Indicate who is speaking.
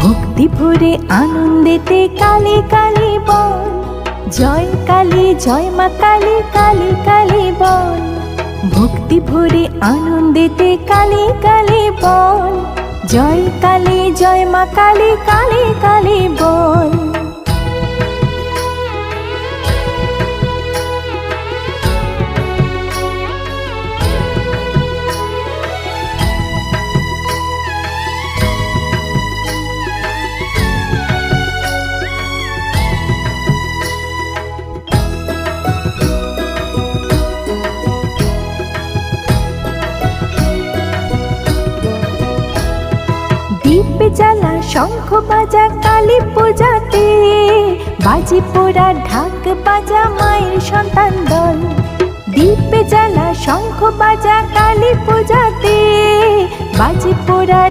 Speaker 1: ভক্তি ভরে আনন্দেতে কালী কালী বল, জয় কালী জয় মা কালী কালী কালী বল। ভক্তি ভরে আনন্দেতে কালী কালী বল, জয় কালী জয় মা কালী কালী কালী বল। দীপ জ্বালা শঙ্খ বাজা কালী পূজাতে, বাজি পোড়া ঢাক বাজা মায়ের সন্তান দল। দীপ জ্বালা শঙ্খ বাজা কালী পূজাতে, বাজি পোড়া